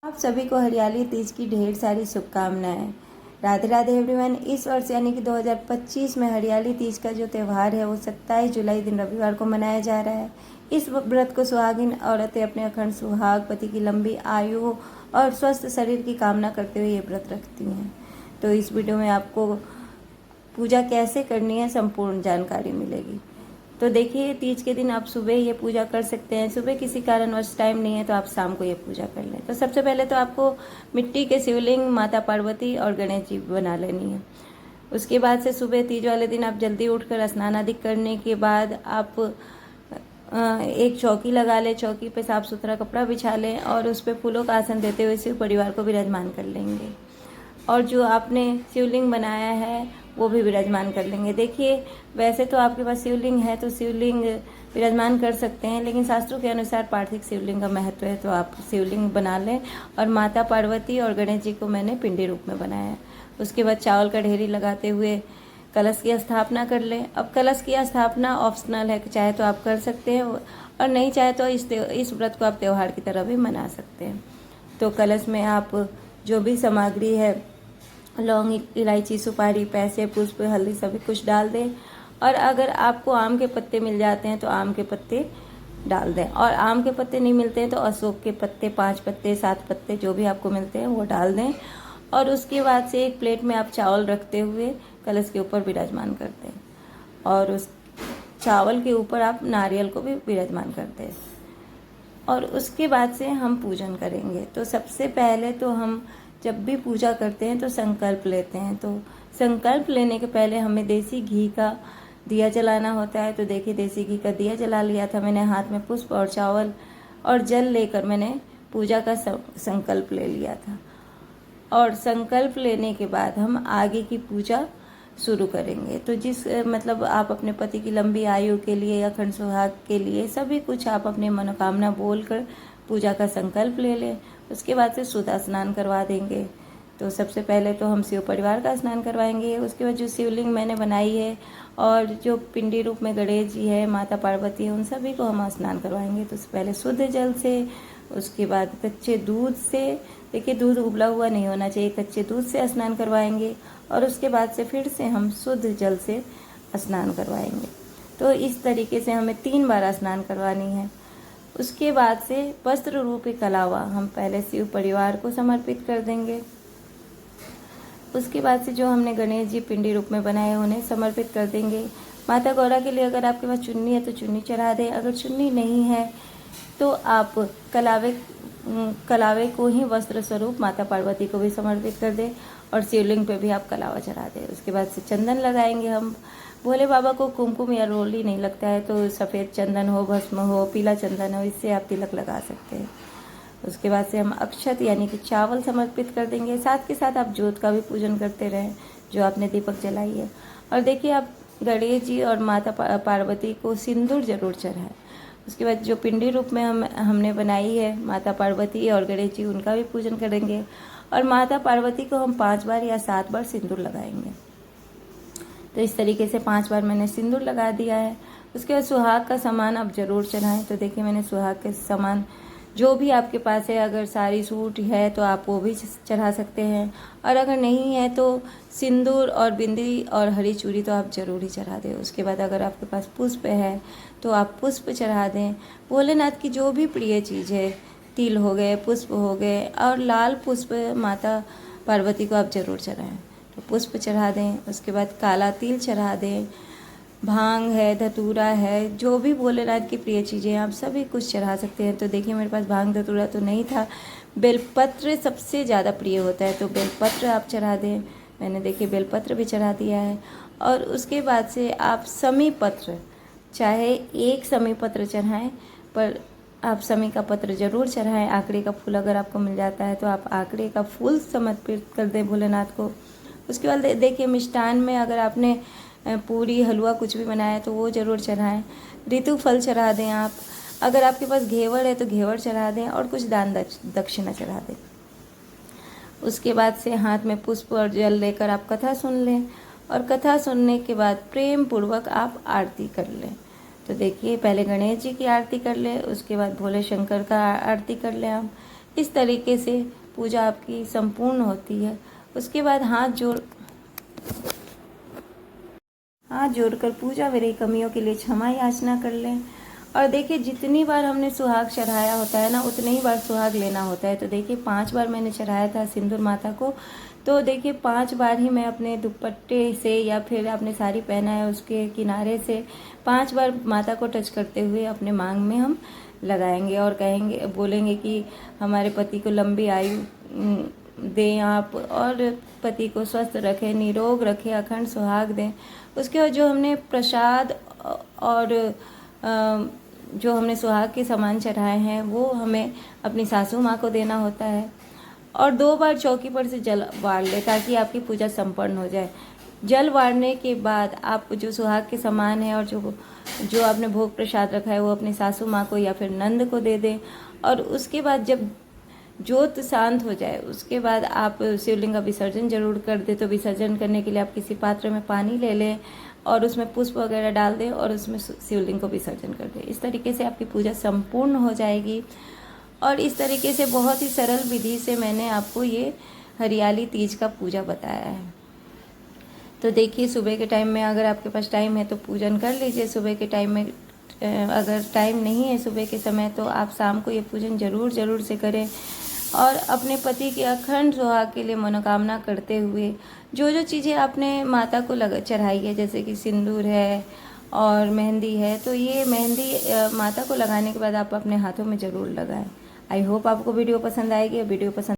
आप सभी को हरियाली तीज की ढेर सारी शुभकामनाएं। राधे राधे एवरीवन। इस वर्ष यानी कि 2025 में हरियाली तीज का जो त्यौहार है वो 27 जुलाई दिन रविवार को मनाया जा रहा है। इस व्रत को सुहागिन औरतें अपने अखंड सुहाग, पति की लंबी आयु और स्वस्थ शरीर की कामना करते हुए ये व्रत रखती हैं। तो इस वीडियो में आपको पूजा कैसे करनी है संपूर्ण जानकारी मिलेगी। तो देखिए, तीज के दिन आप सुबह ये पूजा कर सकते हैं। सुबह किसी कारणवश टाइम नहीं है तो आप शाम को ये पूजा कर लें। तो सबसे पहले तो आपको मिट्टी के शिवलिंग, माता पार्वती और गणेश जी बना लेनी है। उसके बाद से सुबह तीज वाले दिन आप जल्दी उठकर स्नान आदि करने के बाद आप एक चौकी लगा लें। चौकी पे साफ सुथरा कपड़ा बिछा लें और उस पर फूलों का आसन देते हुए शिव परिवार को विराजमान कर लेंगे। और जो आपने शिवलिंग बनाया है वो भी विराजमान कर लेंगे। देखिए, वैसे तो आपके पास शिवलिंग है तो शिवलिंग विराजमान कर सकते हैं, लेकिन शास्त्रों के अनुसार पार्थिव शिवलिंग का महत्व है तो आप शिवलिंग बना लें। और माता पार्वती और गणेश जी को मैंने पिंडी रूप में बनाया है। उसके बाद चावल का ढेरी लगाते हुए कलश की स्थापना कर लें। अब कलश की स्थापना ऑप्शनल है, चाहे तो आप कर सकते हैं और नहीं चाहे तो इस व्रत को आप त्यौहार की तरह भी मना सकते हैं। तो कलश में आप जो भी सामग्री है, लौंग, इलायची, सुपारी, पैसे, पुष्प, हल्दी सभी कुछ डाल दें। और अगर आपको आम के पत्ते मिल जाते हैं तो आम के पत्ते डाल दें, और आम के पत्ते नहीं मिलते हैं तो अशोक के पत्ते 5 पत्ते 7 पत्ते जो भी आपको मिलते हैं वो डाल दें। और उसके बाद से एक प्लेट में आप चावल रखते हुए कलश के ऊपर विराजमान करते हैं और उस चावल के ऊपर आप नारियल को भी विराजमान करते हैं। और उसके बाद से हम पूजन करेंगे। तो सबसे पहले तो हम जब भी पूजा करते हैं तो संकल्प लेते हैं। तो संकल्प लेने के पहले हमें देसी घी का दिया जलाना होता है। तो देखिए, देसी घी का दिया जला लिया था मैंने। हाथ में पुष्प और चावल और जल लेकर मैंने पूजा का संकल्प ले लिया था। और संकल्प लेने के बाद हम आगे की पूजा शुरू करेंगे। तो मतलब आप अपने पति की लंबी आयु के लिए, अखंड सुहाग के लिए सभी कुछ आप अपनी मनोकामना बोलकर पूजा का संकल्प ले लें। उसके बाद से शुद्ध स्नान करवा देंगे। तो सबसे पहले तो हम शिव परिवार का स्नान करवाएंगे। उसके बाद जो शिवलिंग मैंने बनाई है और जो पिंडी रूप में गणेश जी है, माता पार्वती है, उन सभी को हम स्नान करवाएंगे। तो पहले शुद्ध जल से, उसके बाद कच्चे दूध से, देखिए दूध उबला हुआ नहीं होना चाहिए, कच्चे दूध से स्नान करवाएंगे। और उसके बाद से फिर से हम शुद्ध जल से स्नान करवाएंगे। तो इस तरीके से हमें 3 बार स्नान करवानी है। उसके बाद से वस्त्र रूपी कलावा हम पहले शिव परिवार को समर्पित कर देंगे। उसके बाद से जो हमने गणेश जी पिंडी रूप में बनाए उन्हें समर्पित कर देंगे। माता गौरा के लिए अगर आपके पास चुन्नी है तो चुन्नी चढ़ा दें। अगर चुन्नी नहीं है तो आप कलावे को ही वस्त्र स्वरूप माता पार्वती को भी समर्पित कर दें और शिवलिंग पे भी आप कलावा चढ़ा दें। उसके बाद से चंदन लगाएंगे हम। भोले बाबा को कुमकुम या रोली नहीं लगता है तो सफ़ेद चंदन हो, भस्म हो, पीला चंदन हो, इससे आप तिलक लगा सकते हैं। उसके बाद से हम अक्षत यानी कि चावल समर्पित कर देंगे। साथ के साथ आप ज्योत का भी पूजन करते रहें जो आपने दीपक जलाई है। और देखिए, आप गणेश जी और माता पार्वती को सिंदूर जरूर चढ़ाएं। उसके बाद जो पिंडी रूप में हमने बनाई है माता पार्वती और गणेश जी, उनका भी पूजन करेंगे। और माता पार्वती को हम 5 बार या 7 बार सिंदूर लगाएंगे। तो इस तरीके से 5 बार मैंने सिंदूर लगा दिया है। उसके बाद सुहाग का सामान आप जरूर चढ़ाएं। तो देखिए, मैंने सुहाग के सामान जो भी आपके पास है, अगर साड़ी सूट है तो आप वो भी चढ़ा सकते हैं, और अगर नहीं है तो सिंदूर और बिंदी और हरी चूड़ी तो आप जरूर ही चढ़ा दें। उसके बाद अगर आपके पास पुष्प है तो आप पुष्प चढ़ा दें। भोलेनाथ की जो भी प्रिय चीज़ है, तिल हो गए, पुष्प हो गए, और लाल पुष्प माता पार्वती को आप जरूर चढ़ाएं। तो पुष्प चढ़ा दें। उसके बाद काला तिल चढ़ा दें। भांग है, धतूरा है, जो भी भोलेनाथ की प्रिय चीज़ें हैं आप सभी कुछ चढ़ा सकते हैं। तो देखिए, मेरे पास भांग धतूरा तो नहीं था। बेलपत्र सबसे ज़्यादा प्रिय होता है तो बेलपत्र आप चढ़ा दें। मैंने देखिए बेलपत्र भी चढ़ा दिया है। और उसके बाद से आप समी पत्र, चाहे एक समी पत्र चढ़ाएँ, पर आप समी का पत्र जरूर चढ़ाएँ। आंकड़े का फूल अगर आपको मिल जाता है तो आप आंकड़े का फूल समर्पित कर दें भोलेनाथ को। उसके बाद देखिए, मिष्ठान में अगर आपने पूरी, हलवा कुछ भी बनाया है तो वो ज़रूर चढ़ाएं। ऋतु फल चढ़ा दें आप। अगर आपके पास घेवर है तो घेवर चढ़ा दें और कुछ दान दक्षिणा चढ़ा दें। उसके बाद से हाथ में पुष्प और जल लेकर आप कथा सुन लें। और कथा सुनने के बाद प्रेम पूर्वक आप आरती कर लें। तो देखिए, पहले गणेश जी की आरती कर लें, उसके बाद भोले शंकर का आरती कर लें आप। इस तरीके से पूजा आपकी संपूर्ण होती है। उसके बाद हाथ जोड़कर पूजा विधि कमियों के लिए क्षमा याचना कर लें। और देखिए जितनी बार हमने सुहाग चढ़ाया होता है ना, उतनी ही बार सुहाग लेना होता है। तो देखिए 5 बार मैंने चढ़ाया था सिंदूर माता को, तो देखिए 5 बार ही मैं अपने दुपट्टे से या फिर आपने साड़ी पहना है उसके किनारे से 5 बार माता को टच करते हुए अपने मांग में हम लगाएंगे और कहेंगे, बोलेंगे कि हमारे पति को लंबी आयु दें आप, और पति को स्वस्थ रखें, निरोग रखें, अखंड सुहाग दें। उसके बाद जो हमने प्रसाद और जो हमने सुहाग के सामान चढ़ाए हैं वो हमें अपनी सासू माँ को देना होता है। और 2 बार चौकी पर से जल वार ले ताकि आपकी पूजा संपन्न हो जाए। जल वारने के बाद आप जो सुहाग के सामान है और जो आपने भोग प्रसाद रखा है वो अपनी सासू माँ को या फिर नंद को दे दें। और उसके बाद जब ज्योत शांत हो जाए उसके बाद आप शिवलिंग का विसर्जन जरूर कर दें। तो विसर्जन करने के लिए आप किसी पात्र में पानी ले लें और उसमें पुष्प वगैरह डाल दें और उसमें शिवलिंग को विसर्जन कर दें। इस तरीके से आपकी पूजा संपूर्ण हो जाएगी। और इस तरीके से बहुत ही सरल विधि से मैंने आपको ये हरियाली तीज का पूजा बताया है। तो देखिए सुबह के टाइम में अगर आपके पास टाइम है तो पूजन कर लीजिए। सुबह के टाइम में अगर टाइम नहीं है सुबह के समय तो आप शाम को ये पूजन जरूर से करें। और अपने पति के अखंड सुहाग के लिए मनोकामना करते हुए जो चीज़ें आपने माता को चढ़ाई है, जैसे कि सिंदूर है और मेहंदी है, तो ये मेहंदी माता को लगाने के बाद आप अपने हाथों में ज़रूर लगाएं। आई होप आपको वीडियो पसंद आएगी। वीडियो पसंद